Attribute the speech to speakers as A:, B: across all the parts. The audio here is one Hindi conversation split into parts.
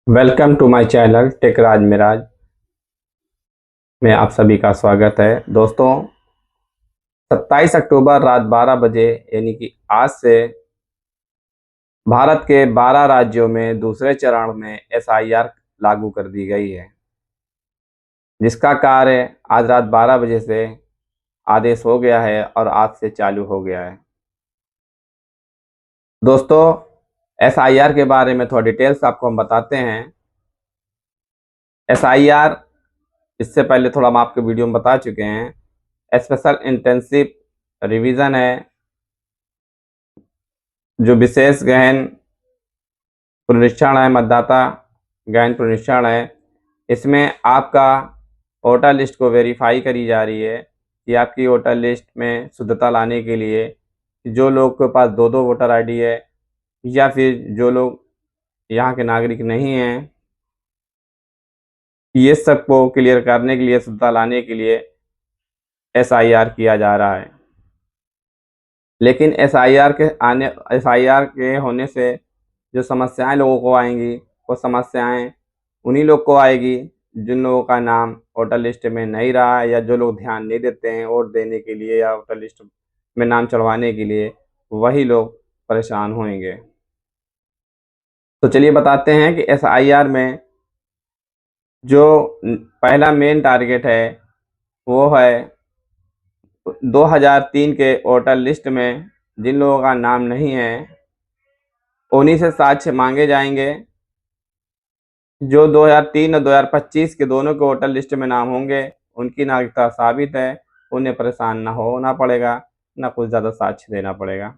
A: Welcome to my channel Techraj Miraj में आप सभी का स्वागत है। दोस्तों, 27 अक्टूबर रात 12 बजे यानी कि आज से भारत के 12 राज्यों में दूसरे चरण में एसआईआर लागू कर दी गई है, जिसका कार्य आज रात 12 बजे से आदेश हो गया है और आज से चालू हो गया है। दोस्तों, एसआईआर के बारे में थोड़ा डिटेल्स आपको हम बताते हैं। एसआईआर इससे पहले थोड़ा हम आपके वीडियो में बता चुके हैं। स्पेशल इंटेंसिव रिवीजन है, जो विशेष गहन पुनरीक्षण है, मतदाता गहन पुनरीक्षण है। इसमें आपका वोटर लिस्ट को वेरीफाई करी जा रही है कि आपकी वोटर लिस्ट में शुद्धता लाने के लिए जो लोग के पास दो दो वोटर आईडी है या फिर जो लोग यहाँ के नागरिक नहीं हैं, ये सब को क्लियर करने के लिए, शुद्धता लाने के लिए एसआईआर किया जा रहा है। लेकिन एसआईआर के होने से जो समस्याएं लोगों को आएंगी, वो समस्याएं उन्हीं लोग को आएगी जिन लोगों का नाम वोटर लिस्ट में नहीं रहा है, या जो लोग ध्यान नहीं देते हैं वोट देने के लिए या वोटर लिस्ट में नाम चढ़वाने के लिए, वही लोग परेशान होंगे। तो चलिए बताते हैं कि एसआईआर में जो पहला मेन टारगेट है वो है 2003 के वोटर लिस्ट में जिन लोगों का नाम नहीं है, उन्हीं से साक्ष्य मांगे जाएंगे। जो 2003 और 2025 के दोनों के वोटर लिस्ट में नाम होंगे, उनकी नागरिकता साबित है, उन्हें परेशान ना होना पड़ेगा, ना कुछ ज़्यादा साक्ष्य देना पड़ेगा।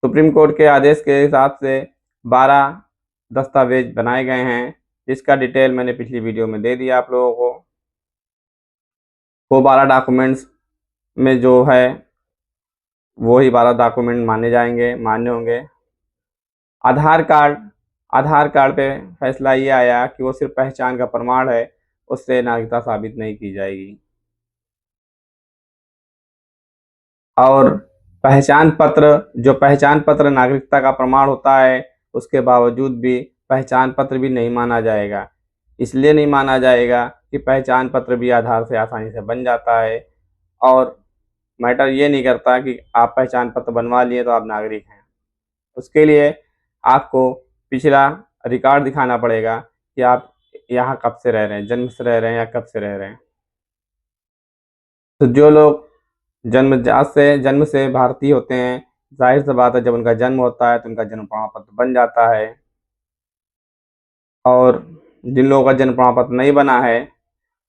A: सुप्रीम कोर्ट के आदेश के हिसाब से 12 दस्तावेज बनाए गए हैं, जिसका डिटेल मैंने पिछली वीडियो में दे दिया आप लोगों को। वो 12 डॉक्यूमेंट्स में जो है वही 12 डॉक्यूमेंट मान्य होंगे। आधार कार्ड पे फैसला ये आया कि वो सिर्फ पहचान का प्रमाण है, उससे नागरिकता साबित नहीं की जाएगी। और पहचान पत्र नागरिकता का प्रमाण होता है, उसके बावजूद भी पहचान पत्र भी नहीं माना जाएगा। इसलिए नहीं माना जाएगा कि पहचान पत्र भी आधार से आसानी से बन जाता है, और मैटर ये नहीं करता कि आप पहचान पत्र बनवा लिए तो आप नागरिक हैं। उसके लिए आपको पिछला रिकॉर्ड दिखाना पड़ेगा कि आप यहाँ कब से रह रहे हैं, जन्म से रह रहे हैं या कब से रह रहे हैं। तो जो लोग जन्म से भारतीय होते हैं, जाहिर सी बात है जब उनका जन्म होता है तो उनका जन्म प्रमाण पत्र बन जाता है। और जिन लोगों का जन्म प्रमाण पत्र नहीं बना है,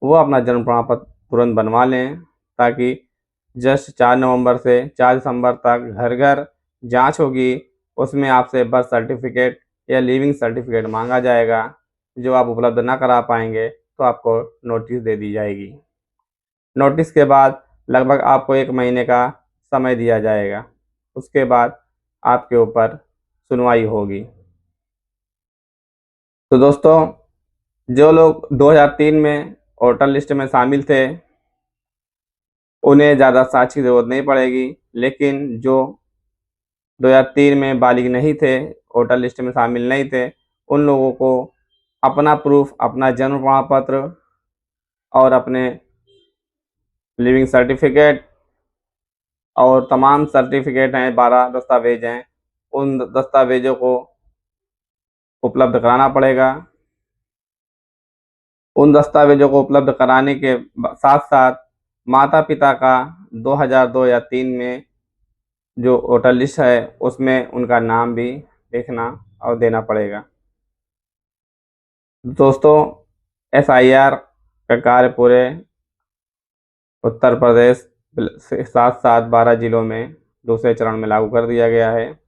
A: वो अपना जन्म प्रमाण पत्र तुरंत बनवा लें, ताकि जस्ट 4 नवंबर से 4 दिसंबर तक घर घर जांच होगी। उसमें आपसे बर्थ सर्टिफिकेट या लिविंग सर्टिफिकेट मांगा जाएगा। जो आप उपलब्ध ना करा पाएंगे तो आपको नोटिस दे दी जाएगी। नोटिस के बाद लगभग आपको 1 महीने का समय दिया जाएगा। उसके बाद आपके ऊपर सुनवाई होगी। तो दोस्तों, जो लोग 2003 में वोटर लिस्ट में शामिल थे, उन्हें ज़्यादा साक्ष्य की ज़रूरत नहीं पड़ेगी। लेकिन जो 2003 में बालिग नहीं थे, वोटर लिस्ट में शामिल नहीं थे, उन लोगों को अपना प्रूफ, अपना जन्म प्रमाण पत्र और अपने लिविंग सर्टिफिकेट और तमाम सर्टिफिकेट हैं, 12 दस्तावेज हैं, उन दस्तावेजों को उपलब्ध कराना पड़ेगा। उन दस्तावेजों को उपलब्ध कराने के साथ साथ माता पिता का 2002 या 3 में जो वोटर लिस्ट है उसमें उनका नाम भी देखना और देना पड़ेगा। दोस्तों, एसआईआर का कार्य पूरे उत्तर प्रदेश से साथ साथ 12 जिलों में दूसरे चरण में लागू कर दिया गया है।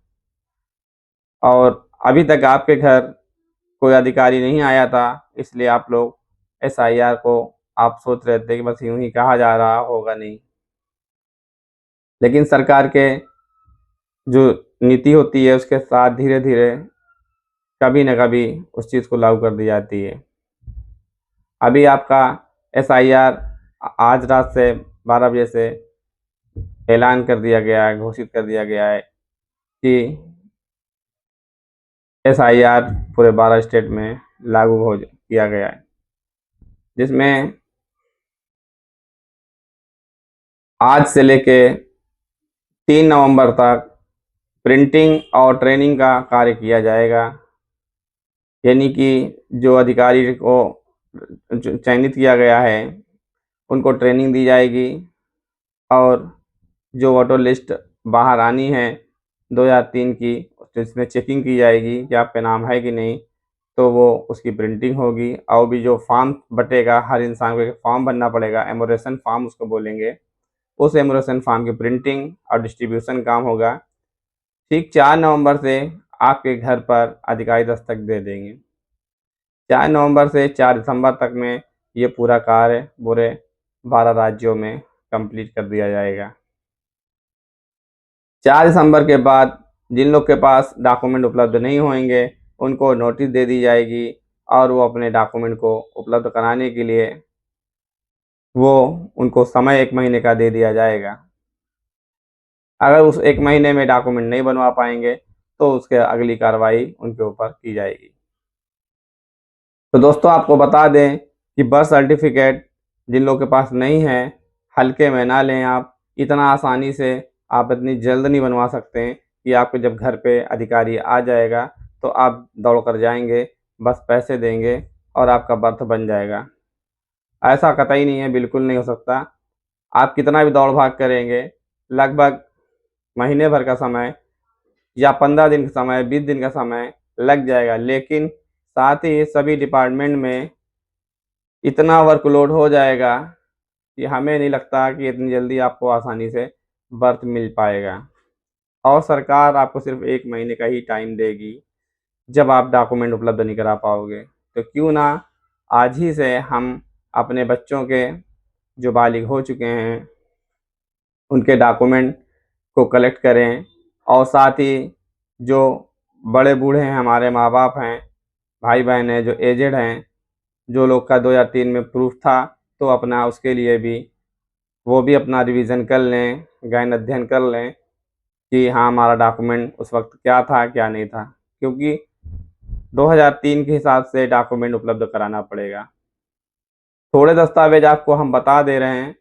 A: और अभी तक आपके घर कोई अधिकारी नहीं आया था, इसलिए आप लोग एसआईआर को आप सोच रहे थे कि बस यूं ही कहा जा रहा होगा, नहीं। लेकिन सरकार के जो नीति होती है उसके साथ धीरे धीरे कभी न कभी उस चीज़ को लागू कर दी जाती है। अभी आपका एसआईआर आज रात से 12 बजे से ऐलान कर दिया गया है, घोषित कर दिया गया है कि SIR पूरे 12 स्टेट में लागू हो किया गया है, जिसमें आज से लेके 3 नवंबर तक प्रिंटिंग और ट्रेनिंग का कार्य किया जाएगा। यानी कि जो अधिकारी को चयनित किया गया है उनको ट्रेनिंग दी जाएगी, और जो वोटर लिस्ट बाहर आनी है 2003 की, जिसमें चेकिंग की जाएगी कि आपका नाम है कि नहीं, तो वो उसकी प्रिंटिंग होगी। और भी जो फॉर्म बटेगा, हर इंसान को एक फॉर्म भरना पड़ेगा, एमोरेशन फॉर्म उसको बोलेंगे, उस एमोरेशन फॉर्म की प्रिंटिंग और डिस्ट्रीब्यूशन काम होगा। ठीक 4 नवंबर से आपके घर पर अधिकारी दस्तक दे देंगे। 4 नवंबर से 4 दिसंबर तक में ये पूरा कार्य पूरे 12 राज्यों में कंप्लीट कर दिया जाएगा। 4 दिसंबर के बाद जिन लोग के पास डॉक्यूमेंट उपलब्ध नहीं होंगे उनको नोटिस दे दी जाएगी, और वो अपने डॉक्यूमेंट को उपलब्ध कराने के लिए वो उनको समय 1 महीने का दे दिया जाएगा। अगर उस 1 महीने में डॉक्यूमेंट नहीं बनवा पाएंगे तो उसके अगली कार्रवाई उनके ऊपर की जाएगी। तो दोस्तों आपको बता दें कि बर्थ सर्टिफिकेट जिन लोगों के पास नहीं है, हल्के में ना लें। आप इतना आसानी से आप इतनी जल्द नहीं बनवा सकते हैं कि आपके जब घर पे अधिकारी आ जाएगा तो आप दौड़ कर जाएंगे, बस पैसे देंगे और आपका बर्थ बन जाएगा। ऐसा कतई नहीं है, बिल्कुल नहीं हो सकता। आप कितना भी दौड़ भाग करेंगे, लगभग महीने भर का समय या 15 दिन का समय, 20 दिन का समय लग जाएगा। लेकिन साथ ही सभी डिपार्टमेंट में इतना वर्कलोड हो जाएगा कि हमें नहीं लगता कि इतनी जल्दी आपको आसानी से बर्थ मिल पाएगा। और सरकार आपको सिर्फ 1 महीने का ही टाइम देगी जब आप डॉक्यूमेंट उपलब्ध नहीं करा पाओगे। तो क्यों ना आज ही से हम अपने बच्चों के जो बालिग हो चुके हैं उनके डॉक्यूमेंट को कलेक्ट करें, और साथ ही जो बड़े बूढ़े हैं, हमारे माँ बाप हैं, भाई बहन हैं, जो एजेड हैं, जो लोग का 2003 में प्रूफ था, तो अपना उसके लिए भी वो भी अपना रिवीजन कर लें, गहन अध्ययन कर लें कि हाँ हमारा डॉक्यूमेंट उस वक्त क्या था क्या नहीं था, क्योंकि 2003 के हिसाब से डॉक्यूमेंट उपलब्ध कराना पड़ेगा। थोड़े दस्तावेज आपको हम बता दे रहे हैं,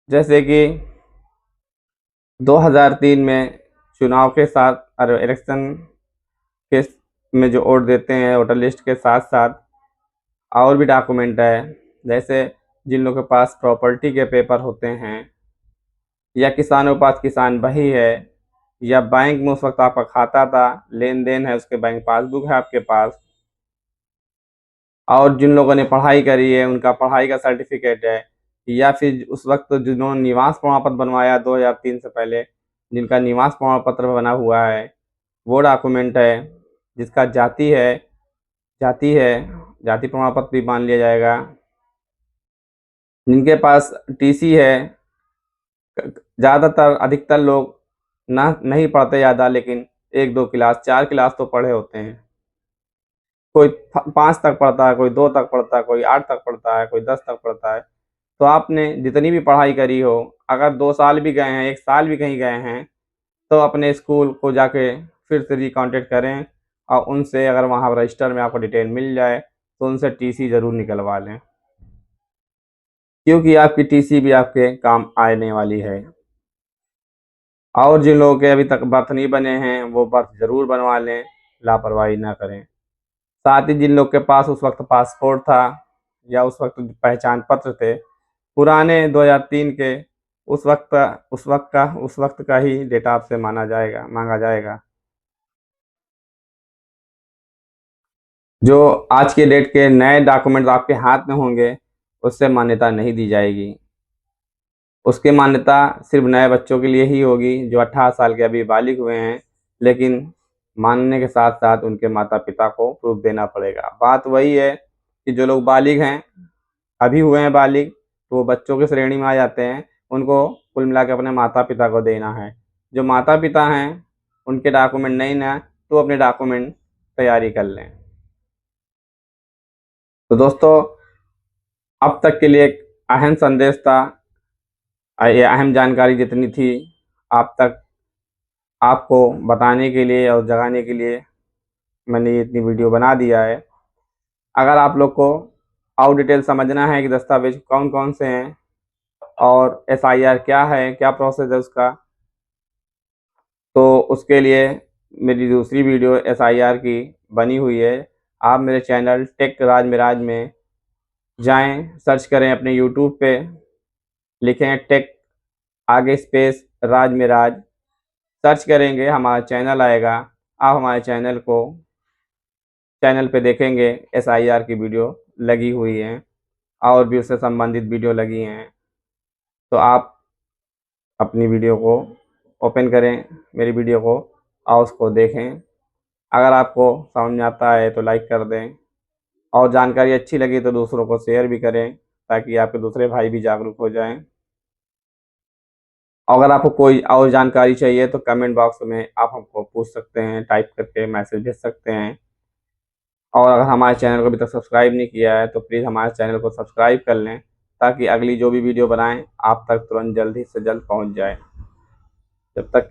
A: जैसे कि 2003 में चुनाव के साथ और इलेक्शन के में जो वोट देते हैं, वोटर लिस्ट के साथ साथ और भी डॉक्यूमेंट है। जैसे जिन लोगों के पास प्रॉपर्टी के पेपर होते हैं, या किसानों के पास किसान बही है, या बैंक में उस वक्त आपका खाता था, लेन देन है, उसके बैंक पासबुक है आपके पास, और जिन लोगों ने पढ़ाई करी है उनका पढ़ाई का सर्टिफिकेट है, या फिर उस वक्त जिन्होंने निवास प्रमाण पत्र बनवाया 2003 से पहले, जिनका निवास प्रमाण पत्र बना हुआ है, वो डॉक्यूमेंट है। जिसका जाति है जाति प्रमाण पत्र भी मान लिया जाएगा। जिनके पास टीसी है, ज़्यादातर अधिकतर लोग ना नहीं पढ़ते ज़्यादा, लेकिन 1-2 क्लास 4 क्लास तो पढ़े होते हैं। कोई 5 तक पढ़ता है, कोई 2 तक पढ़ता है, कोई 8 तक पढ़ता है, कोई 10 तक पढ़ता है। तो आपने जितनी भी पढ़ाई करी हो, अगर 2 साल भी गए हैं, 1 साल भी कहीं गए हैं, तो अपने स्कूल को जाके फिर से रिकॉन्टैक्ट करें, और उनसे अगर वहाँ रजिस्टर में आपको डिटेल मिल जाए तो उनसे टीसी ज़रूर निकलवा लें, क्योंकि आपकी टीसी भी आपके काम आने वाली है। और जिन लोगों के अभी तक बर्थ नहीं बने हैं वो बर्थ ज़रूर बनवा लें, लापरवाही ना करें। साथ ही जिन लोग के पास उस वक्त पासपोर्ट था या उस वक्त पहचान पत्र थे पुराने 2003 के, उस वक्त का ही डेटा आपसे मांगा जाएगा। जो आज के डेट के नए डॉक्यूमेंट आपके हाथ में होंगे उससे मान्यता नहीं दी जाएगी। उसकी मान्यता सिर्फ नए बच्चों के लिए ही होगी जो 18 साल के अभी बालिग हुए हैं, लेकिन मानने के साथ साथ उनके माता पिता को प्रूफ देना पड़ेगा। बात वही है कि जो लोग बालिग हैं, अभी हुए हैं बालिग, तो वो बच्चों की श्रेणी में आ जाते हैं। उनको कुल मिला के अपने माता पिता को देना है। जो माता पिता हैं उनके डॉक्यूमेंट नहीं ना, तो अपने डॉक्यूमेंट तैयारी कर लें। तो दोस्तों अब तक के लिए एक अहम संदेश था, ये अहम जानकारी जितनी थी आप तक आपको बताने के लिए और जगाने के लिए मैंने इतनी वीडियो बना दिया है। अगर आप लोग को और डिटेल समझना है कि दस्तावेज कौन कौन से हैं और एसआईआर क्या है, क्या प्रोसेस है उसका, तो उसके लिए मेरी दूसरी वीडियो एसआईआर की बनी हुई है। आप मेरे चैनल टेक राज मिराज में जाएं, सर्च करें, अपने यूट्यूब पे लिखें टेक आगे स्पेस राज मिराज, सर्च करेंगे हमारा चैनल आएगा। आप हमारे चैनल पे देखेंगे एसआईआर की वीडियो लगी हुई हैं और भी उससे संबंधित वीडियो लगी हैं। तो आप अपनी वीडियो को ओपन करें, मेरी वीडियो को, और उसको देखें। अगर आपको समझ में आता है तो लाइक कर दें और जानकारी अच्छी लगी तो दूसरों को शेयर भी करें ताकि आपके दूसरे भाई भी जागरूक हो जाएं। अगर आपको कोई और जानकारी चाहिए तो कमेंट बॉक्स में आप हमको पूछ सकते हैं, टाइप करके मैसेज भेज सकते हैं। और अगर हमारे चैनल को अभी तक सब्सक्राइब नहीं किया है तो प्लीज़ हमारे चैनल को सब्सक्राइब कर लें ताकि अगली जो भी वीडियो बनाएं आप तक तुरंत जल्द से जल्द पहुंच जाए। जब तक के